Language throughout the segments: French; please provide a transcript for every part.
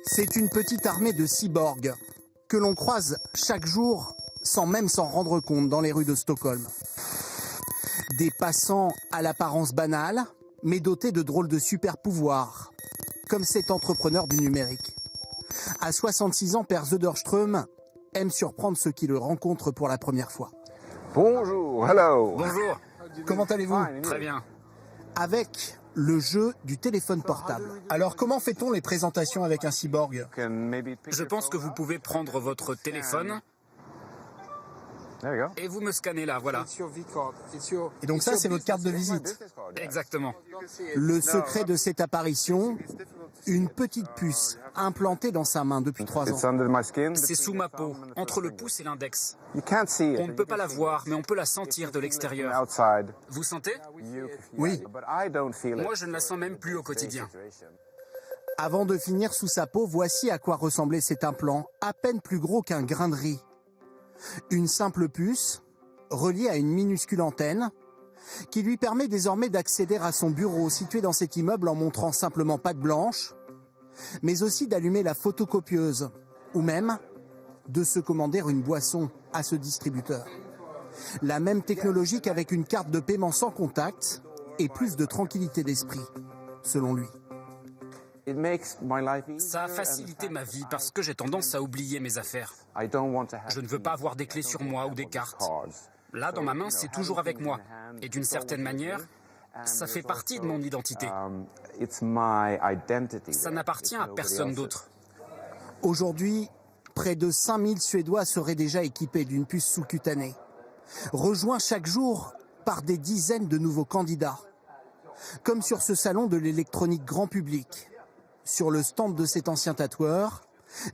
C'est une petite armée de cyborgs que l'on croise chaque jour sans même s'en rendre compte dans les rues de Stockholm. Des passants à l'apparence banale, mais dotés de drôles de super pouvoirs, comme cet entrepreneur du numérique. À 66 ans, Père Söderström aime surprendre ceux qui le rencontrent pour la première fois. Bonjour, hello. Bonjour. Comment allez-vous? Très bien. Avec le jeu du téléphone portable. Alors comment fait-on les présentations avec un cyborg? Je pense que vous pouvez prendre votre téléphone et vous me scannez là, voilà. Et donc ça, c'est votre carte de visite. Exactement. Le secret de cette apparition, une petite puce implantée dans sa main depuis 3 ans. C'est sous ma peau, entre le pouce et l'index. On ne peut pas la voir, mais on peut la sentir de l'extérieur. Vous sentez? Oui. Moi, je ne la sens même plus au quotidien. Avant de finir sous sa peau, voici à quoi ressemblait cet implant, à peine plus gros qu'un grain de riz. Une simple puce, reliée à une minuscule antenne, qui lui permet désormais d'accéder à son bureau situé dans cet immeuble en montrant simplement patte blanche, mais aussi d'allumer la photocopieuse, ou même de se commander une boisson à ce distributeur. La même technologie qu'avec une carte de paiement sans contact et plus de tranquillité d'esprit, selon lui. Ça a facilité ma vie parce que j'ai tendance à oublier mes affaires. Je ne veux pas avoir des clés sur moi ou des cartes. Là, dans ma main, c'est toujours avec moi. Et d'une certaine manière, ça fait partie de mon identité. Ça n'appartient à personne d'autre. Aujourd'hui, près de 5000 Suédois seraient déjà équipés d'une puce sous-cutanée, rejoints chaque jour par des dizaines de nouveaux candidats. Comme sur ce salon de l'électronique grand public, sur le stand de cet ancien tatoueur,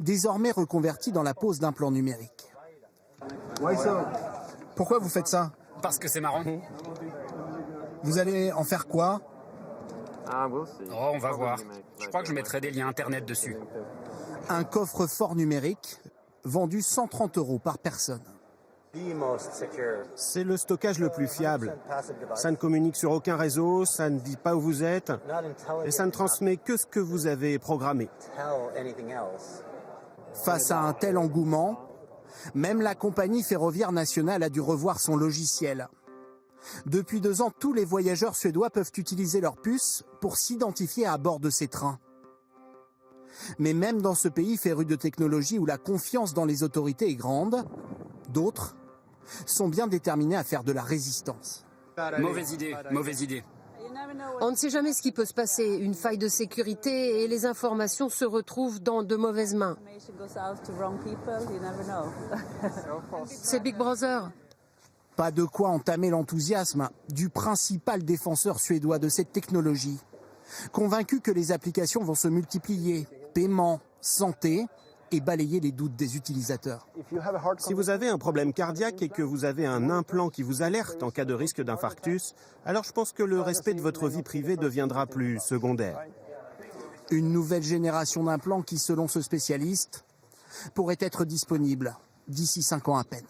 désormais reconverti dans la pose d'implants numériques. Pourquoi vous faites ça? Parce que c'est marrant. Vous allez en faire quoi? Oh, on va voir. Je crois que je mettrai des liens internet dessus. Un coffre-fort numérique vendu 130 € par personne. C'est le stockage le plus fiable. Ça ne communique sur aucun réseau, ça ne dit pas où vous êtes, et ça ne transmet que ce que vous avez programmé. Face à un tel engouement, même la compagnie ferroviaire nationale a dû revoir son logiciel. Depuis 2 ans, tous les voyageurs suédois peuvent utiliser leur puce pour s'identifier à bord de ces trains. Mais même dans ce pays féru de technologie où la confiance dans les autorités est grande, d'autres sont bien déterminés à faire de la résistance. Mauvaise idée, mauvaise idée. On ne sait jamais ce qui peut se passer. Une faille de sécurité et les informations se retrouvent dans de mauvaises mains. C'est Big Brother. Pas de quoi entamer l'enthousiasme du principal défenseur suédois de cette technologie, convaincu que les applications vont se multiplier, paiement, santé, et balayer les doutes des utilisateurs. Si vous avez un problème cardiaque et que vous avez un implant qui vous alerte en cas de risque d'infarctus, alors je pense que le respect de votre vie privée deviendra plus secondaire. Une nouvelle génération d'implants qui, selon ce spécialiste, pourrait être disponible d'ici 5 ans à peine.